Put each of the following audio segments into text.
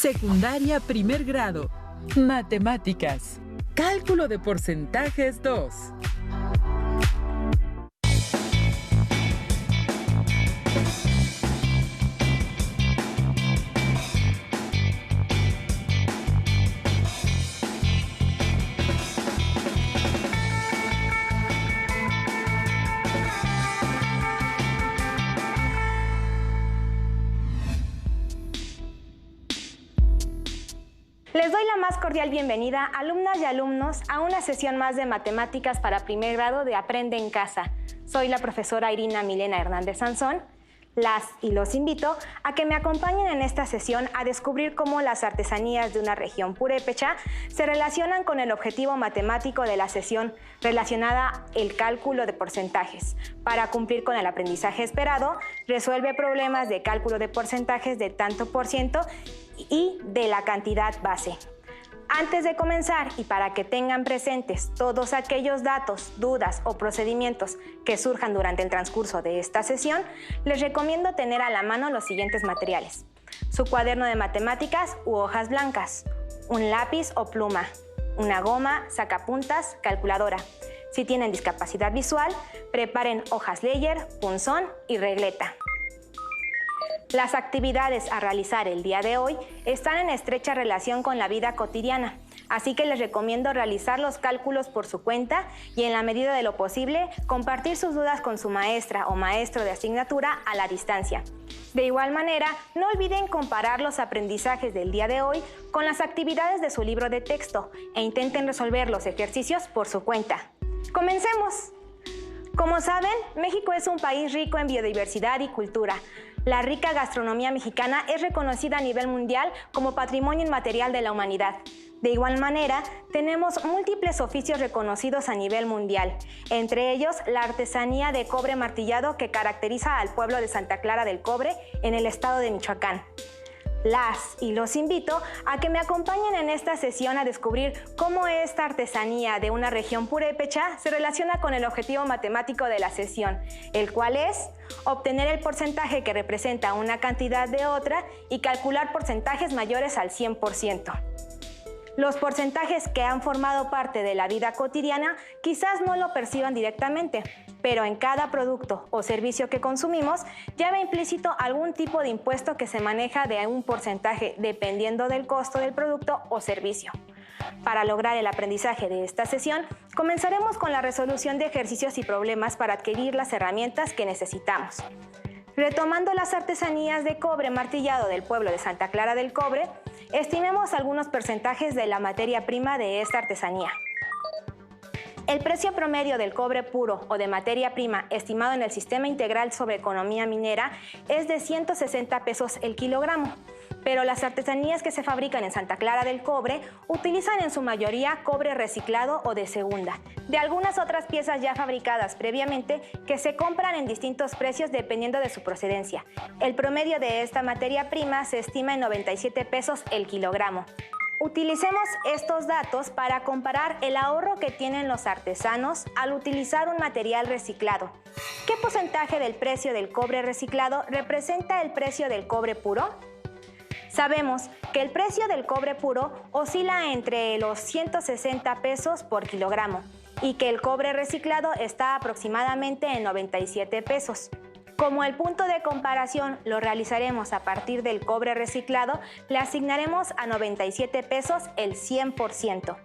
Secundaria primer grado. Matemáticas. Cálculo de porcentajes 2. Les doy la más cordial bienvenida, alumnas y alumnos, a una sesión más de Matemáticas para primer grado de Aprende en Casa. Soy la profesora Irina Milena Hernández Sansón. Las y los invito a que me acompañen en esta sesión a descubrir cómo las artesanías de una región purépecha se relacionan con el objetivo matemático de la sesión relacionada el cálculo de porcentajes. Para cumplir con el aprendizaje esperado, resuelve problemas de cálculo de porcentajes de tanto por ciento y de la cantidad base. Antes de comenzar y para que tengan presentes todos aquellos datos, dudas o procedimientos que surjan durante el transcurso de esta sesión, les recomiendo tener a la mano los siguientes materiales: su cuaderno de matemáticas u hojas blancas, un lápiz o pluma, una goma, sacapuntas, calculadora. Si tienen discapacidad visual, preparen hojas Leyer, punzón y regleta. Las actividades a realizar el día de hoy están en estrecha relación con la vida cotidiana, así que les recomiendo realizar los cálculos por su cuenta y, en la medida de lo posible, compartir sus dudas con su maestra o maestro de asignatura a la distancia. De igual manera, no olviden comparar los aprendizajes del día de hoy con las actividades de su libro de texto e intenten resolver los ejercicios por su cuenta. ¡Comencemos! Como saben, México es un país rico en biodiversidad y cultura. La rica gastronomía mexicana es reconocida a nivel mundial como patrimonio inmaterial de la humanidad. De igual manera, tenemos múltiples oficios reconocidos a nivel mundial, entre ellos la artesanía de cobre martillado que caracteriza al pueblo de Santa Clara del Cobre en el estado de Michoacán. Las y los invito a que me acompañen en esta sesión a descubrir cómo esta artesanía de una región purépecha se relaciona con el objetivo matemático de la sesión, el cual es obtener el porcentaje que representa una cantidad de otra y calcular porcentajes mayores al 100%. Los porcentajes que han formado parte de la vida cotidiana quizás no lo perciban directamente, pero en cada producto o servicio que consumimos lleva implícito algún tipo de impuesto que se maneja de un porcentaje dependiendo del costo del producto o servicio. Para lograr el aprendizaje de esta sesión, comenzaremos con la resolución de ejercicios y problemas para adquirir las herramientas que necesitamos. Retomando las artesanías de cobre martillado del pueblo de Santa Clara del Cobre, estimemos algunos porcentajes de la materia prima de esta artesanía. El precio promedio del cobre puro o de materia prima estimado en el Sistema Integral sobre Economía Minera es de 160 pesos el kilogramo, pero las artesanías que se fabrican en Santa Clara del Cobre utilizan en su mayoría cobre reciclado o de segunda, de algunas otras piezas ya fabricadas previamente que se compran en distintos precios dependiendo de su procedencia. El promedio de esta materia prima se estima en 97 pesos el kilogramo. Utilicemos estos datos para comparar el ahorro que tienen los artesanos al utilizar un material reciclado. ¿Qué porcentaje del precio del cobre reciclado representa el precio del cobre puro? Sabemos que el precio del cobre puro oscila entre los 160 pesos por kilogramo y que el cobre reciclado está aproximadamente en 97 pesos. Como el punto de comparación lo realizaremos a partir del cobre reciclado, le asignaremos a 97 pesos el 100%.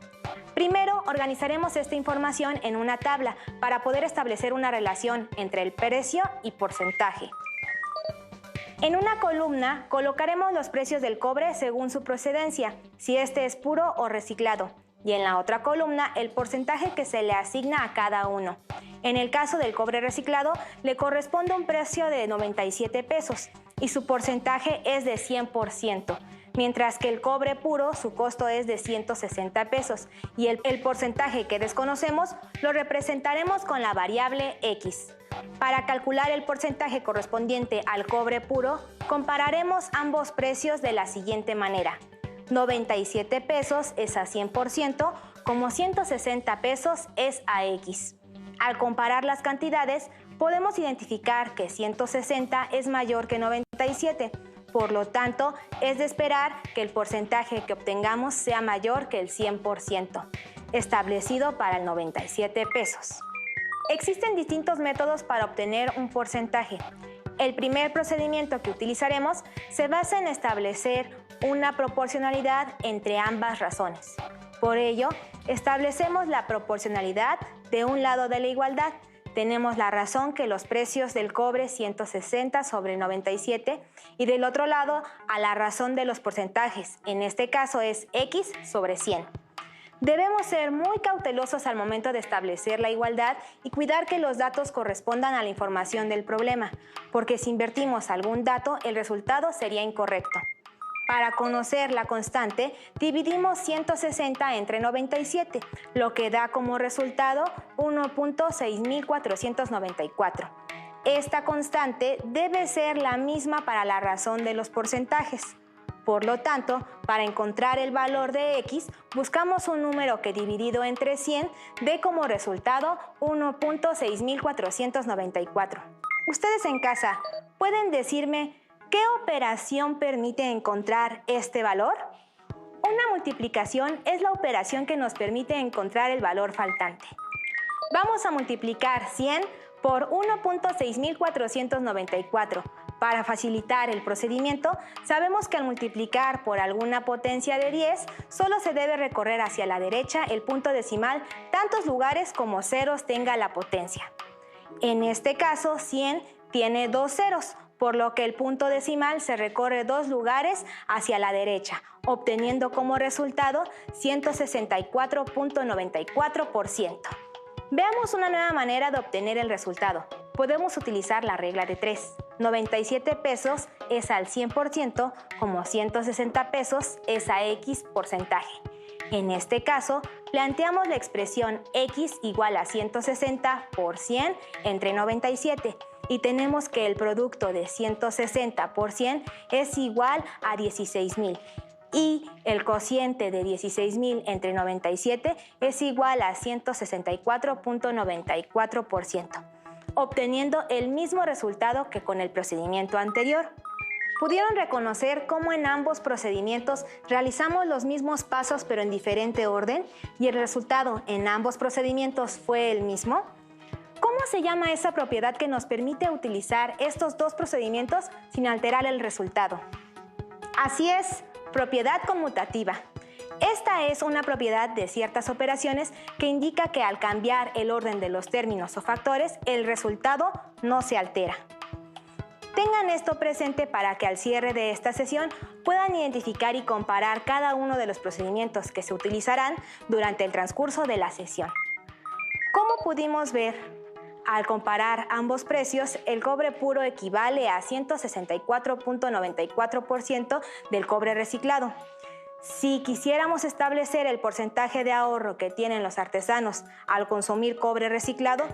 Primero, organizaremos esta información en una tabla para poder establecer una relación entre el precio y porcentaje. En una columna colocaremos los precios del cobre según su procedencia, si este es puro o reciclado, y en la otra columna el porcentaje que se le asigna a cada uno. En el caso del cobre reciclado, le corresponde un precio de 97 pesos y su porcentaje es de 100%, mientras que el cobre puro su costo es de 160 pesos y el porcentaje que desconocemos lo representaremos con la variable X. Para calcular el porcentaje correspondiente al cobre puro, compararemos ambos precios de la siguiente manera. 97 pesos es a 100%, como 160 pesos es a X. Al comparar las cantidades, podemos identificar que 160 es mayor que 97, Por lo tanto, es de esperar que el porcentaje que obtengamos sea mayor que el 100%, establecido para el 97 pesos. Existen distintos métodos para obtener un porcentaje. El primer procedimiento que utilizaremos se basa en establecer una proporcionalidad entre ambas razones. Por ello, establecemos la proporcionalidad de un lado de la igualdad. Tenemos la razón que los precios del cobre 160 sobre 97 y del otro lado a la razón de los porcentajes, en este caso es X sobre 100. Debemos ser muy cautelosos al momento de establecer la igualdad y cuidar que los datos correspondan a la información del problema, porque si invertimos algún dato, el resultado sería incorrecto. Para conocer la constante, dividimos 160 entre 97, lo que da como resultado 1.6494. Esta constante debe ser la misma para la razón de los porcentajes. Por lo tanto, para encontrar el valor de X, buscamos un número que dividido entre 100 dé como resultado 1.6494. Ustedes en casa, ¿pueden decirme qué operación permite encontrar este valor? Una multiplicación es la operación que nos permite encontrar el valor faltante. Vamos a multiplicar 100 por 1.6494. Para facilitar el procedimiento, sabemos que al multiplicar por alguna potencia de 10, solo se debe recorrer hacia la derecha el punto decimal tantos lugares como ceros tenga la potencia. En este caso, 100 tiene 2 ceros, por lo que el punto decimal se recorre 2 lugares hacia la derecha, obteniendo como resultado 164.94%. Veamos una nueva manera de obtener el resultado. Podemos utilizar la regla de 3. 97 pesos es al 100%, como 160 pesos es a X porcentaje. En este caso, planteamos la expresión X igual a 160 por 100 entre 97 y tenemos que el producto de 160 por 100 es igual a 16,000 y el cociente de 16,000 entre 97 es igual a 164.94%. obteniendo el mismo resultado que con el procedimiento anterior. ¿Pudieron reconocer cómo en ambos procedimientos realizamos los mismos pasos pero en diferente orden y el resultado en ambos procedimientos fue el mismo? ¿Cómo se llama esa propiedad que nos permite utilizar estos dos procedimientos sin alterar el resultado? Así es, propiedad conmutativa. Esta es una propiedad de ciertas operaciones que indica que al cambiar el orden de los términos o factores, el resultado no se altera. Tengan esto presente para que al cierre de esta sesión puedan identificar y comparar cada uno de los procedimientos que se utilizarán durante el transcurso de la sesión. Como pudimos ver, al comparar ambos precios, el cobre puro equivale a 164.94% del cobre reciclado. Si quisiéramos establecer el porcentaje de ahorro que tienen los artesanos al consumir cobre reciclado,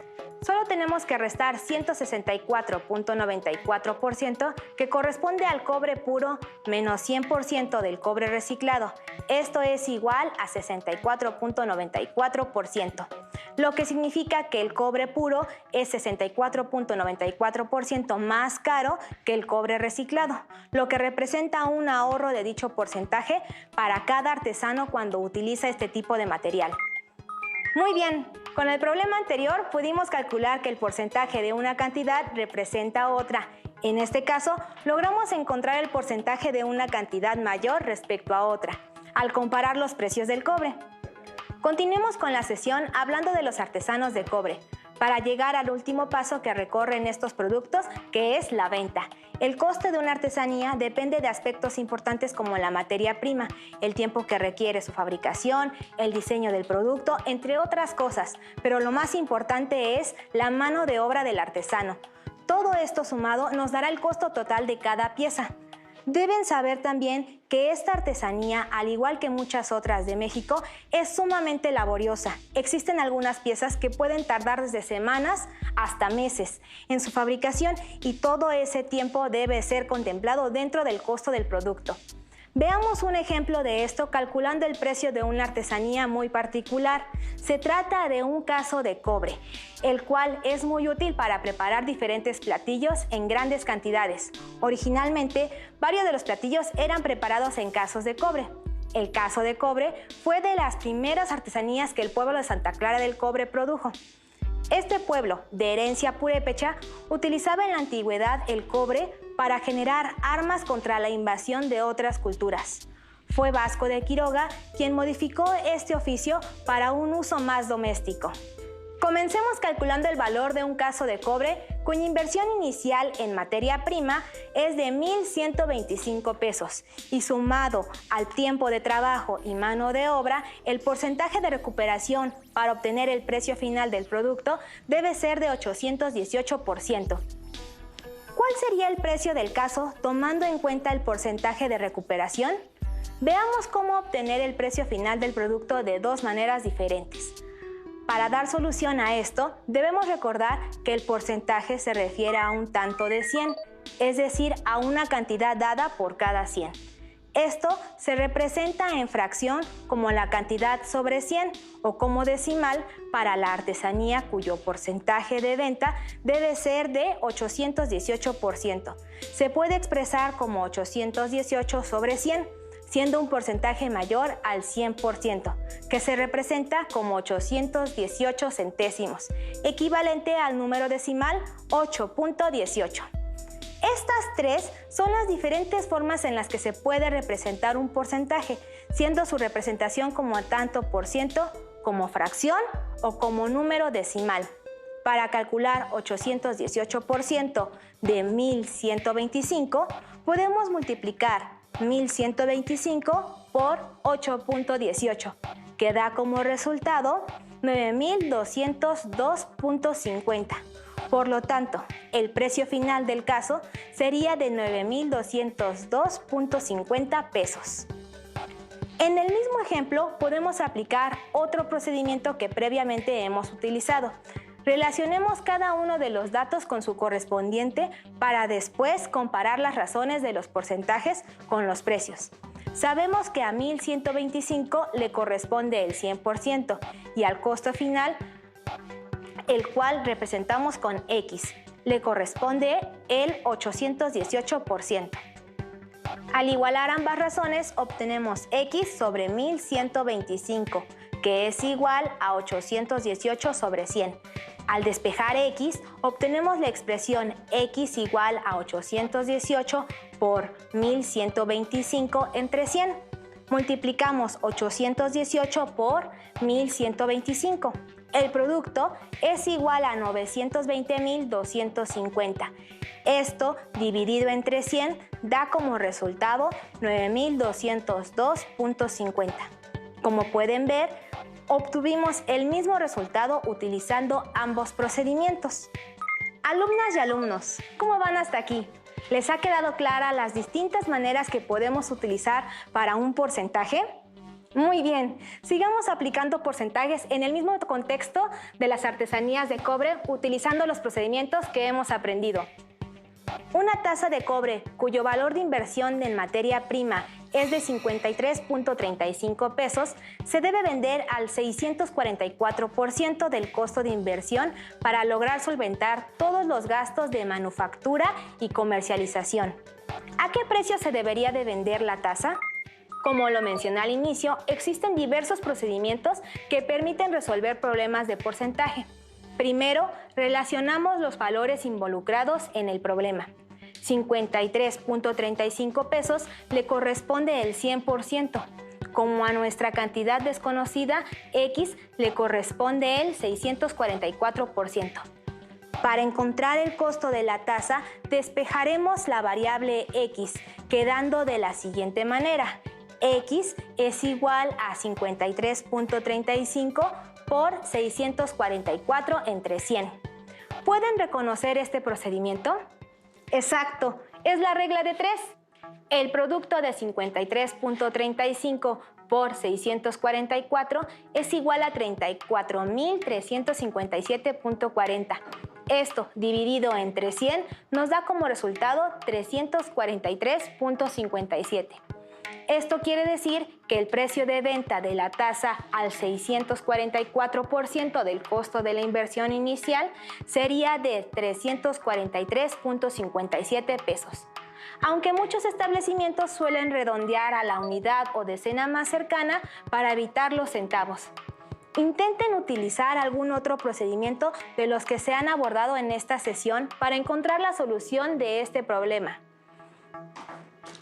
solo tenemos que restar 164.94%, que corresponde al cobre puro menos 100% del cobre reciclado. Esto es igual a 64.94%, lo que significa que el cobre puro es 64.94% más caro que el cobre reciclado, lo que representa un ahorro de dicho porcentaje para cada artesano cuando utiliza este tipo de material. Muy bien, con el problema anterior pudimos calcular que el porcentaje de una cantidad representa otra. En este caso, logramos encontrar el porcentaje de una cantidad mayor respecto a otra, al comparar los precios del cobre. Continuemos con la sesión hablando de los artesanos de cobre, para llegar al último paso que recorren estos productos, que es la venta. El coste de una artesanía depende de aspectos importantes como la materia prima, el tiempo que requiere su fabricación, el diseño del producto, entre otras cosas, pero lo más importante es la mano de obra del artesano. Todo esto sumado nos dará el costo total de cada pieza. Deben saber también que esta artesanía, al igual que muchas otras de México, es sumamente laboriosa. Existen algunas piezas que pueden tardar desde semanas hasta meses en su fabricación y todo ese tiempo debe ser contemplado dentro del costo del producto. Veamos un ejemplo de esto calculando el precio de una artesanía muy particular. Se trata de un caso de cobre, el cual es muy útil para preparar diferentes platillos en grandes cantidades. Originalmente, varios de los platillos eran preparados en casos de cobre. El caso de cobre fue de las primeras artesanías que el pueblo de Santa Clara del Cobre produjo. Este pueblo, de herencia purépecha, utilizaba en la antigüedad el cobre para generar armas contra la invasión de otras culturas. Fue Vasco de Quiroga quien modificó este oficio para un uso más doméstico. Comencemos calculando el valor de un caso de cobre cuya inversión inicial en materia prima es de 1,125 pesos y sumado al tiempo de trabajo y mano de obra, el porcentaje de recuperación para obtener el precio final del producto debe ser de 818%. ¿Cuál sería el precio del caso tomando en cuenta el porcentaje de recuperación? Veamos cómo obtener el precio final del producto de dos maneras diferentes. Para dar solución a esto, debemos recordar que el porcentaje se refiere a un tanto de 100, es decir, a una cantidad dada por cada 100. Esto se representa en fracción como la cantidad sobre 100 o como decimal para la artesanía cuyo porcentaje de venta debe ser de 818%. Se puede expresar como 818 sobre 100, siendo un porcentaje mayor al 100%, que se representa como 818 centésimos, equivalente al número decimal 8.18. Estas tres son las diferentes formas en las que se puede representar un porcentaje, siendo su representación como tanto por ciento, como fracción o como número decimal. Para calcular 818% de 1,125, podemos multiplicar 1,125 por 8.18, que da como resultado 9,202.50. Por lo tanto, el precio final del caso sería de 9,202.50 pesos. En el mismo ejemplo, podemos aplicar otro procedimiento que previamente hemos utilizado. Relacionemos cada uno de los datos con su correspondiente para después comparar las razones de los porcentajes con los precios. Sabemos que a 1,125 le corresponde el 100% y al costo final, el cual representamos con X, le corresponde el 818%. Al igualar ambas razones, obtenemos X sobre 1,125, que es igual a 818 sobre 100. Al despejar X, obtenemos la expresión X igual a 818 por 1,125 entre 100. Multiplicamos 818 por 1,125. El producto es igual a 920,250. Esto, dividido entre 100, da como resultado 9,202.50. Como pueden ver, obtuvimos el mismo resultado utilizando ambos procedimientos. Alumnas y alumnos, ¿cómo van hasta aquí? ¿Les ha quedado clara las distintas maneras que podemos utilizar para un porcentaje? Muy bien, sigamos aplicando porcentajes en el mismo contexto de las artesanías de cobre utilizando los procedimientos que hemos aprendido. Una taza de cobre cuyo valor de inversión en materia prima es de 53.35 pesos se debe vender al 644% del costo de inversión para lograr solventar todos los gastos de manufactura y comercialización. ¿A qué precio se debería de vender la taza? Como lo mencioné al inicio, existen diversos procedimientos que permiten resolver problemas de porcentaje. Primero, relacionamos los valores involucrados en el problema. 53.35 pesos le corresponde el 100%. Como a nuestra cantidad desconocida, X le corresponde el 644%. Para encontrar el costo de la taza, despejaremos la variable X, quedando de la siguiente manera. X es igual a 53.35 por 644 entre 100. ¿Pueden reconocer este procedimiento? Exacto, es la regla de 3. El producto de 53.35 por 644 es igual a 34.357.40. Esto dividido entre 100 nos da como resultado 343.57. Esto quiere decir que el precio de venta de la tasa al 644% del costo de la inversión inicial sería de 343.57 pesos. Aunque muchos establecimientos suelen redondear a la unidad o decena más cercana para evitar los centavos. Intenten utilizar algún otro procedimiento de los que se han abordado en esta sesión para encontrar la solución de este problema.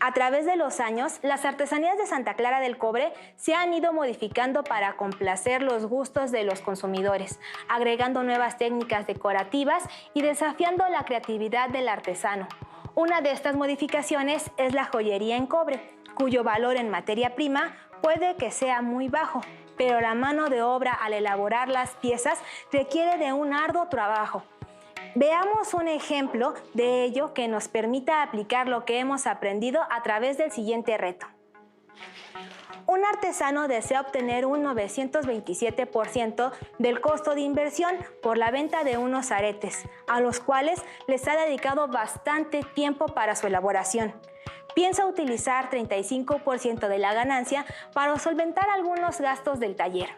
A través de los años, las artesanías de Santa Clara del Cobre se han ido modificando para complacer los gustos de los consumidores, agregando nuevas técnicas decorativas y desafiando la creatividad del artesano. Una de estas modificaciones es la joyería en cobre, cuyo valor en materia prima puede que sea muy bajo, pero la mano de obra al elaborar las piezas requiere de un arduo trabajo. Veamos un ejemplo de ello que nos permita aplicar lo que hemos aprendido a través del siguiente reto. Un artesano desea obtener un 927% del costo de inversión por la venta de unos aretes, a los cuales les ha dedicado bastante tiempo para su elaboración. Piensa utilizar 35% de la ganancia para solventar algunos gastos del taller.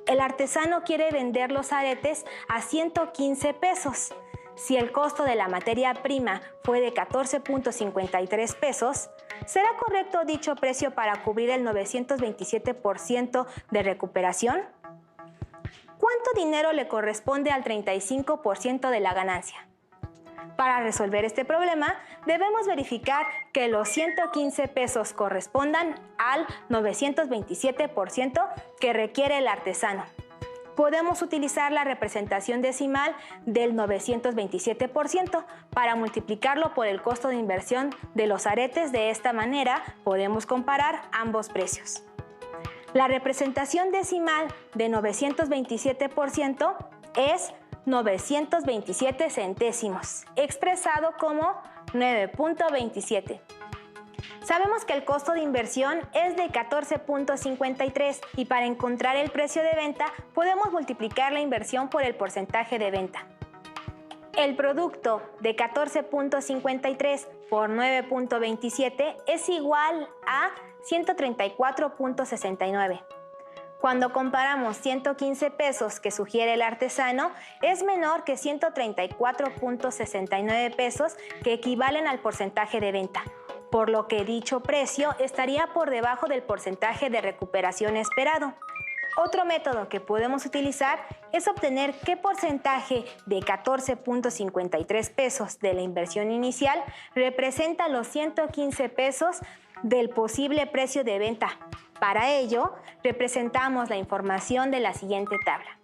El artesano quiere vender los aretes a 115 pesos. Si el costo de la materia prima fue de 14.53 pesos, ¿será correcto dicho precio para cubrir el 927% de recuperación? ¿Cuánto dinero le corresponde al 35% de la ganancia? Para resolver este problema, debemos verificar que los 115 pesos correspondan al 927% que requiere el artesano. Podemos utilizar la representación decimal del 927% para multiplicarlo por el costo de inversión de los aretes. De esta manera, podemos comparar ambos precios. La representación decimal de 927% es 927 centésimos, expresado como 9.27. Sabemos que el costo de inversión es de 14.53 y para encontrar el precio de venta podemos multiplicar la inversión por el porcentaje de venta. El producto de 14.53 por 9.27 es igual a 134.69. Cuando comparamos 115 pesos que sugiere el artesano, es menor que 134.69 pesos que equivalen al porcentaje de venta, por lo que dicho precio estaría por debajo del porcentaje de recuperación esperado. Otro método que podemos utilizar es obtener qué porcentaje de 14.53 pesos de la inversión inicial representa los 115 pesos del posible precio de venta. Para ello, representamos la información de la siguiente tabla.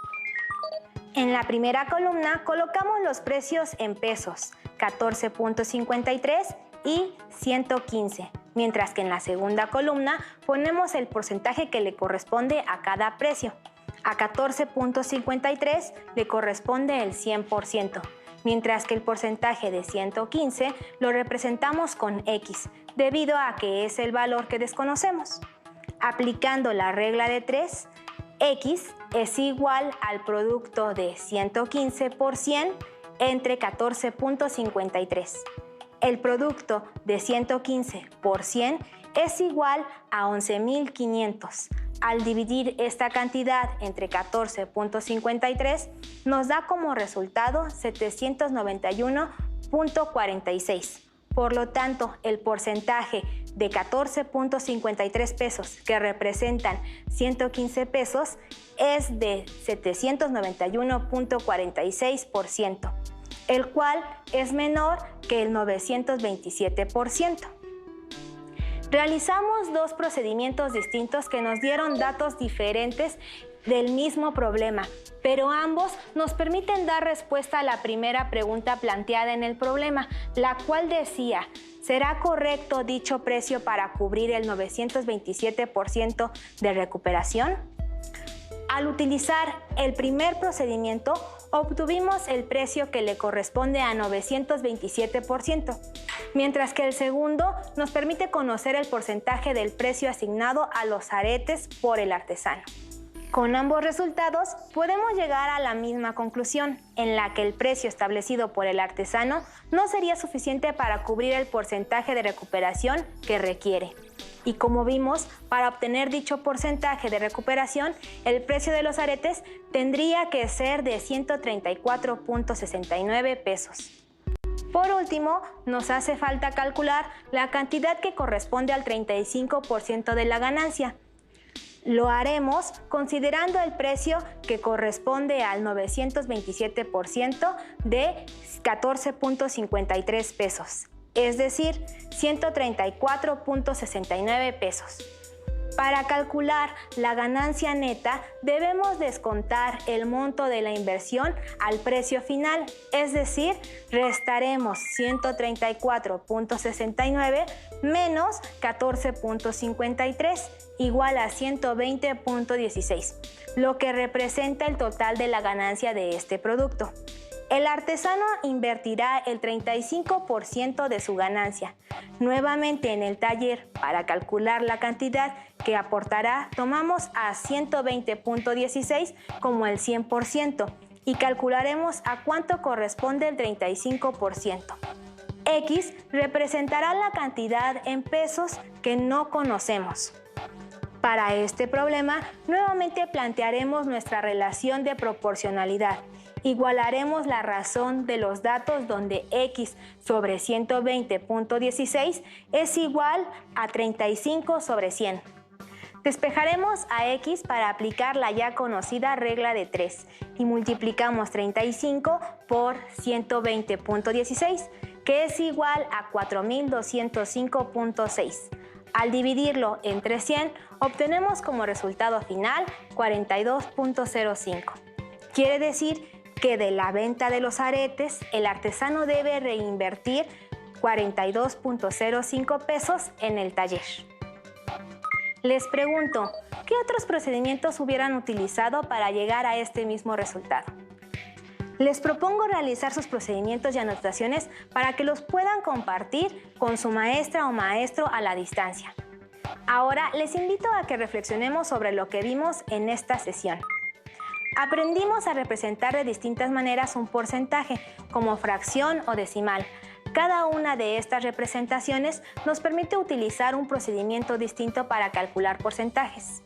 En la primera columna colocamos los precios en pesos, 14.53 y 115, mientras que en la segunda columna ponemos el porcentaje que le corresponde a cada precio. A 14.53 le corresponde el 100%, mientras que el porcentaje de 115 lo representamos con X, debido a que es el valor que desconocemos. Aplicando la regla de 3, X es igual al producto de 115 por 100 entre 14.53. El producto de 115 por 100 es igual a 11.500. Al dividir esta cantidad entre 14.53, nos da como resultado 791.46. Por lo tanto, el porcentaje de 14.53 pesos que representan 115 pesos es de 791.46%, el cual es menor que el 927%. Realizamos dos procedimientos distintos que nos dieron datos diferentes del mismo problema, pero ambos nos permiten dar respuesta a la primera pregunta planteada en el problema, la cual decía: ¿será correcto dicho precio para cubrir el 927% de recuperación? Al utilizar el primer procedimiento, obtuvimos el precio que le corresponde a 927%, mientras que el segundo nos permite conocer el porcentaje del precio asignado a los aretes por el artesano. Con ambos resultados podemos llegar a la misma conclusión, en la que el precio establecido por el artesano no sería suficiente para cubrir el porcentaje de recuperación que requiere. Y como vimos, para obtener dicho porcentaje de recuperación, el precio de los aretes tendría que ser de 134.69 pesos. Por último, nos hace falta calcular la cantidad que corresponde al 35% de la ganancia. Lo haremos considerando el precio que corresponde al 927% de 14.53 pesos, es decir, 134.69 pesos. Para calcular la ganancia neta, debemos descontar el monto de la inversión al precio final, es decir, restaremos 134.69 menos 14.53, igual a 120.16, lo que representa el total de la ganancia de este producto. El artesano invertirá el 35% de su ganancia. Nuevamente en el taller, para calcular la cantidad que aportará, tomamos a 120.16 como el 100% y calcularemos a cuánto corresponde el 35%. X representará la cantidad en pesos que no conocemos. Para este problema, nuevamente plantearemos nuestra relación de proporcionalidad. Igualaremos la razón de los datos donde X sobre 120.16 es igual a 35 sobre 100. Despejaremos a X para aplicar la ya conocida regla de 3 y multiplicamos 35 por 120.16, que es igual a 4205.6. Al dividirlo entre 100, obtenemos como resultado final 42.05. Quiere decir que de la venta de los aretes, el artesano debe reinvertir 42.05 pesos en el taller. Les pregunto, ¿qué otros procedimientos hubieran utilizado para llegar a este mismo resultado? Les propongo realizar sus procedimientos y anotaciones para que los puedan compartir con su maestra o maestro a la distancia. Ahora les invito a que reflexionemos sobre lo que vimos en esta sesión. Aprendimos a representar de distintas maneras un porcentaje, como fracción o decimal. Cada una de estas representaciones nos permite utilizar un procedimiento distinto para calcular porcentajes.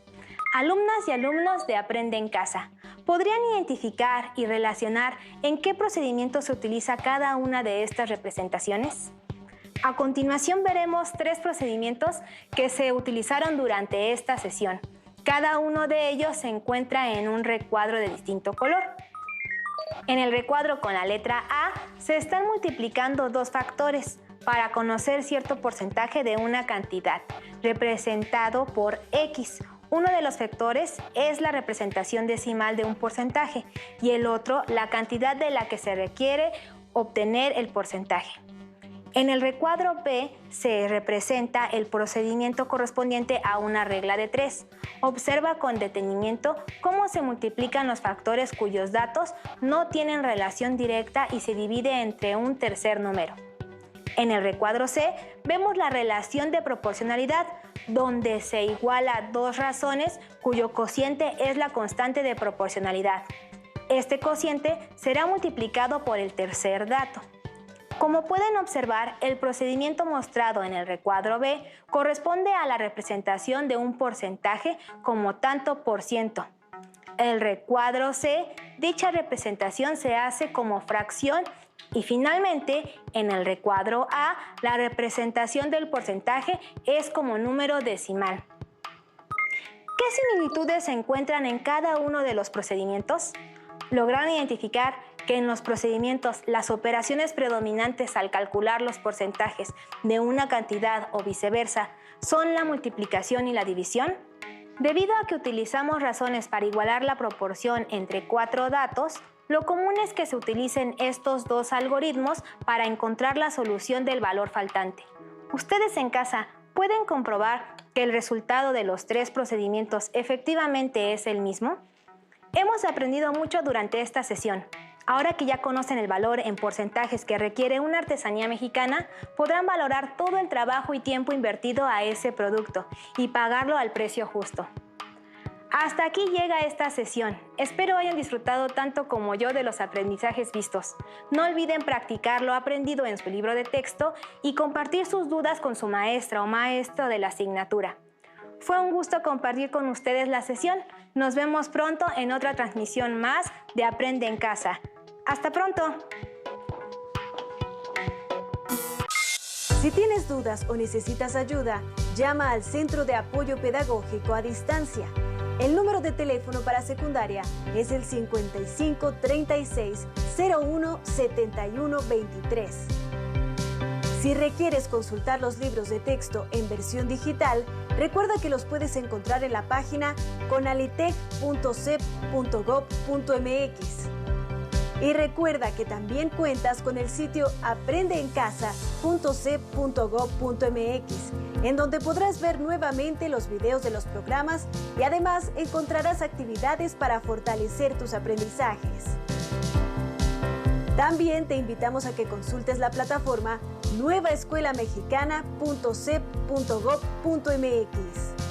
Alumnas y alumnos de Aprende en Casa, ¿podrían identificar y relacionar en qué procedimiento se utiliza cada una de estas representaciones? A continuación veremos 3 procedimientos que se utilizaron durante esta sesión. Cada uno de ellos se encuentra en un recuadro de distinto color. En el recuadro con la letra A se están multiplicando 2 factores para conocer cierto porcentaje de una cantidad, representado por X. Uno de los factores es la representación decimal de un porcentaje y el otro la cantidad de la que se requiere obtener el porcentaje. En el recuadro B se representa el procedimiento correspondiente a una regla de 3. Observa con detenimiento cómo se multiplican los factores cuyos datos no tienen relación directa y se divide entre un tercer número. En el recuadro C vemos la relación de proporcionalidad, donde se iguala 2 razones cuyo cociente es la constante de proporcionalidad. Este cociente será multiplicado por el tercer dato. Como pueden observar, el procedimiento mostrado en el recuadro B corresponde a la representación de un porcentaje como tanto por ciento. El recuadro C, dicha representación se hace como fracción y finalmente, en el recuadro A, la representación del porcentaje es como número decimal. ¿Qué similitudes se encuentran en cada uno de los procedimientos? ¿Lograron identificar que en los procedimientos las operaciones predominantes al calcular los porcentajes de una cantidad o viceversa son la multiplicación y la división? Debido a que utilizamos razones para igualar la proporción entre 4 datos, lo común es que se utilicen estos 2 algoritmos para encontrar la solución del valor faltante. Ustedes en casa pueden comprobar que el resultado de los 3 procedimientos efectivamente es el mismo. Hemos aprendido mucho durante esta sesión. Ahora que ya conocen el valor en porcentajes que requiere una artesanía mexicana, podrán valorar todo el trabajo y tiempo invertido a ese producto y pagarlo al precio justo. Hasta aquí llega esta sesión. Espero hayan disfrutado tanto como yo de los aprendizajes vistos. No olviden practicar lo aprendido en su libro de texto y compartir sus dudas con su maestra o maestro de la asignatura. Fue un gusto compartir con ustedes la sesión. Nos vemos pronto en otra transmisión más de Aprende en Casa. ¡Hasta pronto! Si tienes dudas o necesitas ayuda, llama al Centro de Apoyo Pedagógico a Distancia. El número de teléfono para secundaria es el 55 36 01 71 23. Si requieres consultar los libros de texto en versión digital, recuerda que los puedes encontrar en la página conalitec.cep.gov.mx. Y recuerda que también cuentas con el sitio aprendeencasa.cep.gov.mx, en donde podrás ver nuevamente los videos de los programas y además encontrarás actividades para fortalecer tus aprendizajes. También te invitamos a que consultes la plataforma nuevaescuelamexicana.cep.gov.mx.